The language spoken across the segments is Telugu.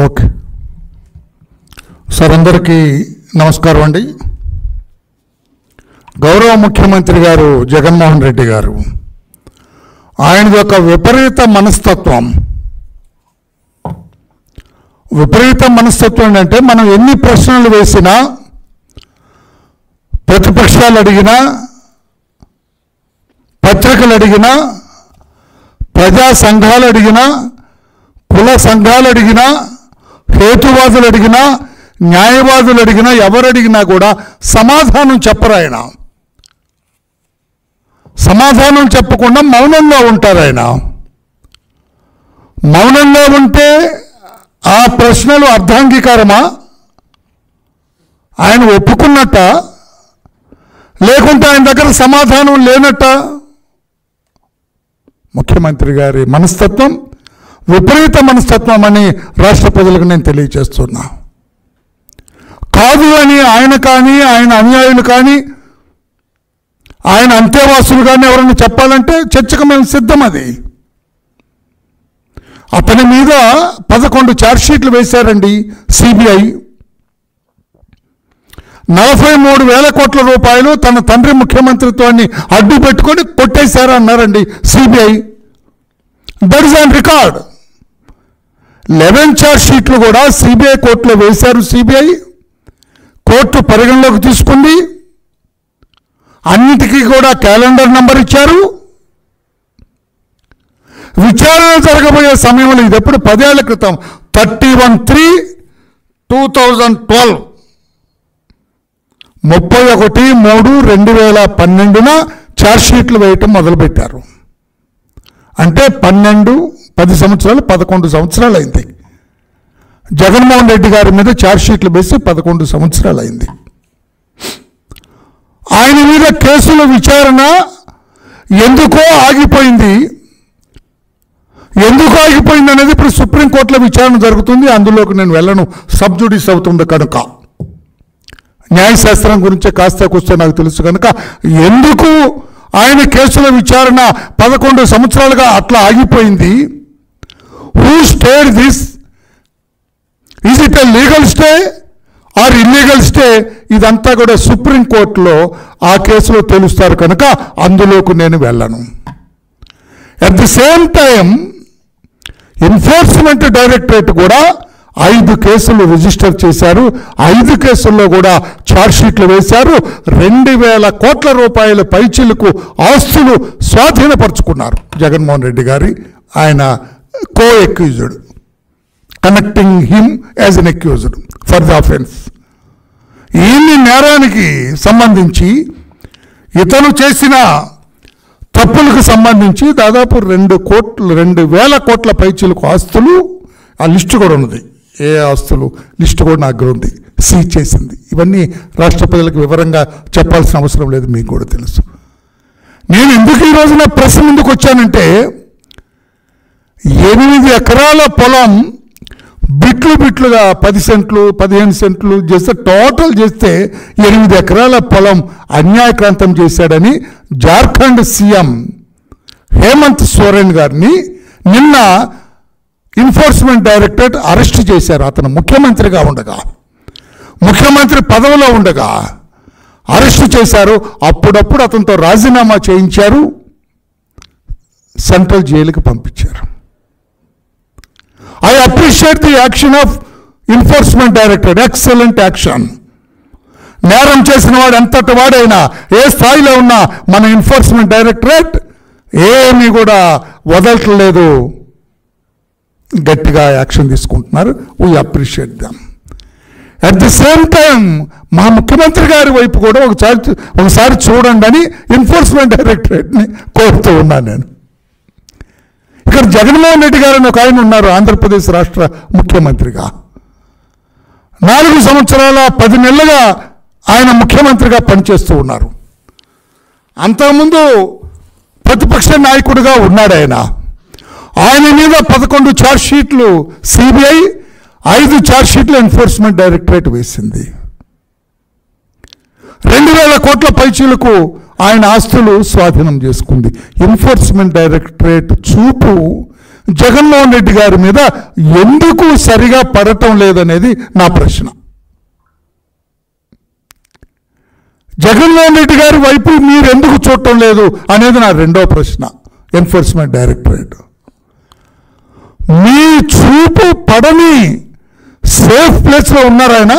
ఓకే సార్, అందరికీ నమస్కారం అండి. గౌరవ ముఖ్యమంత్రి గారు జగన్మోహన్ రెడ్డి గారు ఆయన యొక్క విపరీత మనస్తత్వం అంటే మనం ఎన్ని ప్రశ్నలు వేసినా, ప్రతిపక్షాలు అడిగినా, పత్రికలు అడిగినా, ప్రజా సంఘాలు అడిగినా, కుల సంఘాలు అడిగినా, హేతువాదులు అడిగినా, న్యాయవాదులు అడిగినా, ఎవరు అడిగినా కూడా సమాధానం చెప్పరు. ఆయన సమాధానం చెప్పకుండా మౌనంగా ఉంటారు. ఆయన మౌనంగా ఉంటే ఆ ప్రశ్నలు అర్ధాంగీకారమా, ఆయన ఒప్పుకున్నట్ట, లేకుంటే ఆయన దగ్గర సమాధానం లేనట్ట? ముఖ్యమంత్రి గారి మనస్తత్వం విపరీత మనస్తత్వం అని రాష్ట్ర ప్రజలకు నేను తెలియజేస్తున్నా. కాదు అని ఆయన కానీ, ఆయన అనుయాయులు కానీ, ఆయన అంతేవాసులు కానీ ఎవరైనా చెప్పాలంటే చర్చకు మేము సిద్ధం. అది అతని మీద 11 ఛార్జ్షీట్లు వేశారండి సిబిఐ. 43,000 కోట్ల రూపాయలు తన తండ్రి ముఖ్యమంత్రిత్వాన్ని అడ్డు పెట్టుకొని కొట్టేశారు అన్నారండి CBI. That is on record. 11 ఛార్జ్షీట్లు కూడా సిబిఐ కోర్టులో వేశారు. సిబిఐ కోర్టు పరిగణలోకి తీసుకుంది. అన్నిటికీ కూడా క్యాలెండర్ నంబర్ ఇచ్చారు. విచారణ జరగబోయే సమయంలో, ఇది ఎప్పుడు 10 ఏళ్ల క్రితం, 31/3/2012 31/3/2012 ఛార్జ్షీట్లు వేయటం మొదలుపెట్టారు. అంటే 10 సంవత్సరాలు 11 సంవత్సరాలు అయింది. జగన్మోహన్ రెడ్డి గారి మీద ఛార్జ్షీట్లు వేసి 11 సంవత్సరాలు అయింది. ఆయన మీద కేసుల విచారణ ఎందుకో ఆగిపోయింది. ఎందుకు ఆగిపోయింది అనేది ఇప్పుడు సుప్రీంకోర్టులో విచారణ జరుగుతుంది. అందులోకి నేను వెళ్ళను, సబ్ జుడిస్ అవుతుంది కనుక. న్యాయశాస్త్రం గురించి కాస్త కూస్తే నాకు తెలుసు కనుక ఎందుకు ఆయన కేసుల విచారణ 11 సంవత్సరాలుగా అట్లా ఆగిపోయింది? Who stayed this? Is it a legal stay or illegal stay? ఇదంతా కూడా సుప్రీంకోర్టులో ఆ కేసులో తెలుస్తారు కనుక అందులోకి నేను వెళ్ళను. At the same time enforcement directorate కూడా 5 కేసులు రిజిస్టర్ చేశారు. 5 కేసుల్లో కూడా ఛార్జ్షీట్లు వేశారు. 2,000 కోట్ల రూపాయల పైచిలకు ఆస్తులు స్వాధీనపరుచుకున్నారు జగన్మోహన్ రెడ్డి గారి ఆయన కో accused, connecting him as N accused for the offence. ఈ నేరానికి సంబంధించి, ఇతను చేసిన తప్పులకు సంబంధించి దాదాపు 2,000 కోట్ల పైచిలకు ఆస్తులు, ఆ లిస్టు కూడా ఉన్నది. ఏ ఆస్తులు లిస్టు కూడా నాకు ఉంది, సీజ్ చేసింది. ఇవన్నీ రాష్ట్ర ప్రజలకు వివరంగా చెప్పాల్సిన అవసరం లేదు, మీకు కూడా తెలుసు. నేను ఎందుకు ఈ రోజున ప్రెస్ ముందుకు వచ్చానంటే, 8 ఎకరాల పొలం బిట్లుగా 10 సెంట్లు 15 సెంట్లు చేస్తే, టోటల్ చేస్తే 8 ఎకరాల పొలం అన్యాయక్రాంతం చేశాడని జార్ఖండ్ సీఎం హేమంత్ సోరెన్ గారిని నిన్న ఎన్ఫోర్స్మెంట్ డైరెక్టరేట్ అరెస్ట్ చేశారు. అతను ముఖ్యమంత్రిగా ఉండగా, ముఖ్యమంత్రి పదవిలో ఉండగా అరెస్ట్ చేశారు. అప్పుడప్పుడు అతనితో రాజీనామా చేయించారు, సెంట్రల్ జైలుకి పంపించారు. I appreciate the action of enforcement directorate. Excellent action. నేరం చేసిన వాడు ఎంతటి వాడైనా, ఏ స్థాయిలో ఉన్నా మన ఎన్ఫోర్స్మెంట్ డైరెక్టరేట్ ఏమీ కూడా వదలట్లేదు, గట్టిగా యాక్షన్ తీసుకుంటున్నారు. We appreciate them. At the same time మా ముఖ్యమంత్రి గారి వైపు కూడా ఒకసారి చూడండి అని ఎన్ఫోర్స్మెంట్ డైరెక్టరేట్ని కోరుతూ ఉన్నాను నేను. ఇక్కడ జగన్మోహన్ రెడ్డి గారు అని ఒక ఆయన ఉన్నారు, ఆంధ్రప్రదేశ్ రాష్ట్ర ముఖ్యమంత్రిగా. 4 సంవత్సరాల 10 నెలలుగా ఆయన ముఖ్యమంత్రిగా పనిచేస్తూ ఉన్నారు. అంతకుముందు ప్రతిపక్ష నాయకుడిగా ఉన్నాడు ఆయన. ఆయన మీద 11 ఛార్జ్షీట్లు సిబిఐ, 5 ఛార్జ్షీట్లు ఎన్ఫోర్స్మెంట్ డైరెక్టరేట్ వేసింది. 2,000 కోట్ల పైచీలకు ఆయన ఆస్తులు స్వాధీనం చేసుకుంది. ఎన్ఫోర్స్మెంట్ డైరెక్టరేట్ చూపు జగన్మోహన్ రెడ్డి గారి మీద ఎందుకు సరిగా పడటం లేదనేది నా ప్రశ్న. జగన్మోహన్ రెడ్డి గారి వైపు మీరు ఎందుకు చూడటం లేదు అనేది నా రెండో ప్రశ్న. ఎన్ఫోర్స్మెంట్ డైరెక్టరేట్ మీ చూపు పడని సేఫ్ ప్లేస్లో ఉన్నారు. ఆయన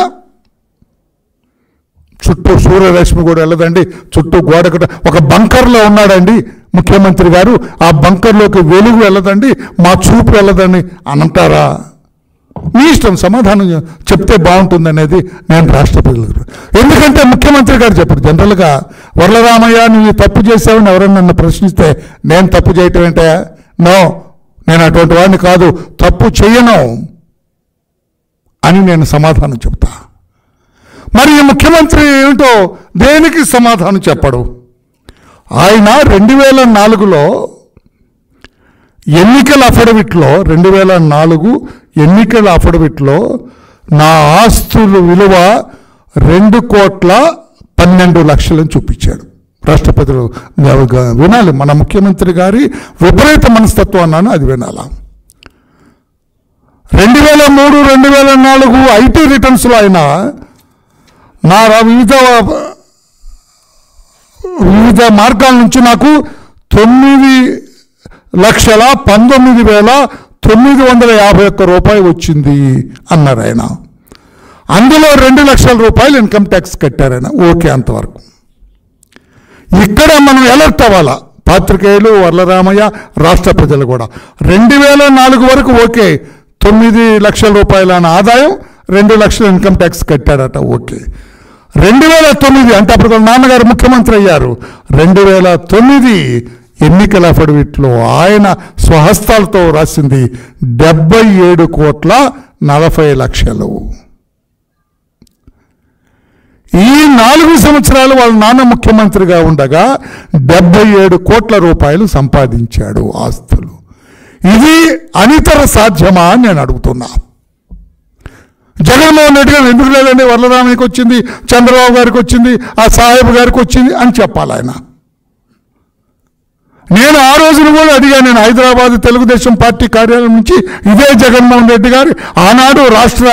చుట్టూ సూర్యరశ్మి కూడా వెళ్ళదండి, చుట్టూ గోడ ఒక బంకర్లో ఉన్నాడండి ముఖ్యమంత్రి గారు. ఆ బంకర్లోకి వెలుగు వెళ్ళదండి, మా చూపు వెళ్ళదని అంటారా? మీ ఇష్టం, సమాధానం చెప్తే బాగుంటుంది అనేది నేను రాష్ట్ర ప్రజలకు. ఎందుకంటే ముఖ్యమంత్రి గారు చెప్పారు జనరల్గా, వరలరామయ్య నువ్వు తప్పు చేసావని ఎవరైనా నన్ను ప్రశ్నిస్తే నేను తప్పు చేయటం ఏంటా? నో, నేను అటువంటి వాడిని కాదు, తప్పు చేయను అని నేను సమాధానం చెప్తా. మరి ఈ ముఖ్యమంత్రి ఏమిటో దేనికి సమాధానం చెప్పడు. ఆయన 2004లో ఎన్నికల అఫిడవిట్లో 2004 ఎన్నికల అఫిడవిట్లో నా ఆస్తుల విలువ 2,12,00,000 చూపించాడు. రాష్ట్రపతులు వినాలి, మన ముఖ్యమంత్రి గారి విపరీత మనస్తత్వం అన్నాను, అది వినాలా. 2003, 2004 ఐటీ రిటర్న్స్లో ఆయన నా వివిధ మార్గాల నుంచి నాకు 9,19,951 రూపాయలు వచ్చింది అన్నారు ఆయన. అందులో 2 లక్షల రూపాయలు ఇన్కమ్ ట్యాక్స్ కట్టారు ఆయన. ఓకే, అంతవరకు. ఇక్కడ మనం అలర్ట్ అవ్వాలా, పాత్రికేయులు, వరలరామయ్య, రాష్ట్ర ప్రజలు కూడా. 2004 వరకు ఓకే, 9 లక్షల రూపాయల ఆదాయం, 2 లక్షల ఇన్కమ్ ట్యాక్స్ కట్టాడట. ఓకే. 2009 అంటే అప్పుడు నాన్నగారు ముఖ్యమంత్రి అయ్యారు. 2009 ఎన్నికల అఫిడవిట్లో ఆయన స్వహస్తాలతో రాసింది 77,40,00,000. ఈ 4 సంవత్సరాలు వాళ్ళ నాన్న ముఖ్యమంత్రిగా ఉండగా 77 కోట్ల రూపాయలు సంపాదించాడు ఆస్తులు. ఇది అనితర సాధ్యమా అని నేను అడుగుతున్నా. జగన్మోహన్ రెడ్డి గారు ఎందుకు లేదండి, వరలరామయ్యకి వచ్చింది, చంద్రబాబు గారికి వచ్చింది, ఆ సాహెబ్ గారికి వచ్చింది అని చెప్పాలి ఆయన. నేను ఆ రోజున కూడా అడిగాను. నేను హైదరాబాద్ తెలుగుదేశం పార్టీ కార్యాలయం నుంచి ఇదే జగన్మోహన్ రెడ్డి గారి ఆనాడు రాష్ట్ర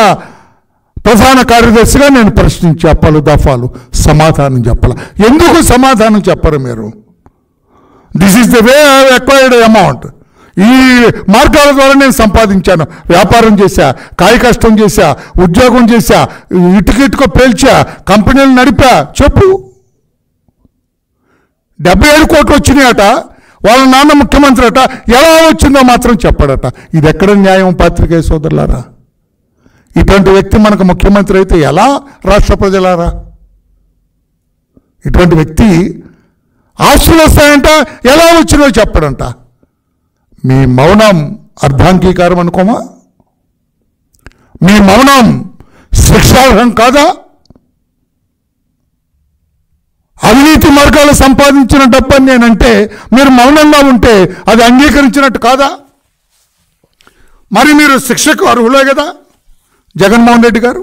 ప్రధాన కార్యదర్శిగా నేను ప్రశ్నించా, పలు దఫాలు సమాధానం చెప్పాల. ఎందుకు సమాధానం చెప్పరు మీరు? This is the way I acquired amount. ఈ మార్గాల ద్వారా నేను సంపాదించాను, వ్యాపారం చేశా, కాయ కష్టం చేశా, ఉద్యోగం చేశా, ఇటుకిటుకో పేల్చా, కంపెనీలు నడిపా. చెప్పు. 77 కోట్లు వచ్చినాయట, వాళ్ళ నాన్న ముఖ్యమంత్రి అట, ఎలా వచ్చిందో మాత్రం చెప్పడట. ఇది ఎక్కడ న్యాయం పాత్రికేయ సోదరులారా? ఇటువంటి వ్యక్తి మనకు ముఖ్యమంత్రి అయితే ఎలా రాష్ట్ర ప్రజలారా? ఇటువంటి వ్యక్తి ఆస్తులు వస్తాయంట, ఎలా వచ్చినో చెప్పడంట. మీ మౌనం అర్ధాంగీకారం అనుకోమా? మీ మౌనం శిక్షార్హం కాదా? అవినీతి మార్గాలు సంపాదించిన డబ్బని నేనంటే మీరు మౌనంగా ఉంటే అది అంగీకరించినట్టు కాదా? మరి మీరు శిక్షకు అర్హులే కదా జగన్మోహన్ రెడ్డి గారు.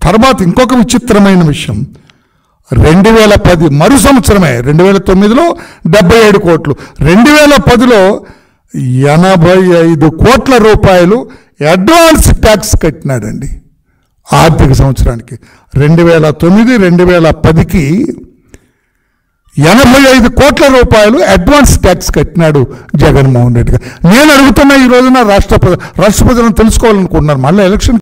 తర్వాత ఇంకొక విచిత్రమైన విషయం, 2010 మరు సంవత్సరమే 2009లో 77 కోట్లు, 2010లో 85 కోట్ల రూపాయలు అడ్వాన్స్ ట్యాక్స్ కట్టినాడండి. ఆర్థిక సంవత్సరానికి 2009, 2010కి 85 కోట్ల రూపాయలు అడ్వాన్స్ ట్యాక్స్ కట్టినాడు జగన్మోహన్ రెడ్డి గారు. నేను అడుగుతున్నా, ఈ రోజున రాష్ట్ర ప్రజలను తెలుసుకోవాలనుకుంటున్నారు. మళ్ళీ ఎలక్షన్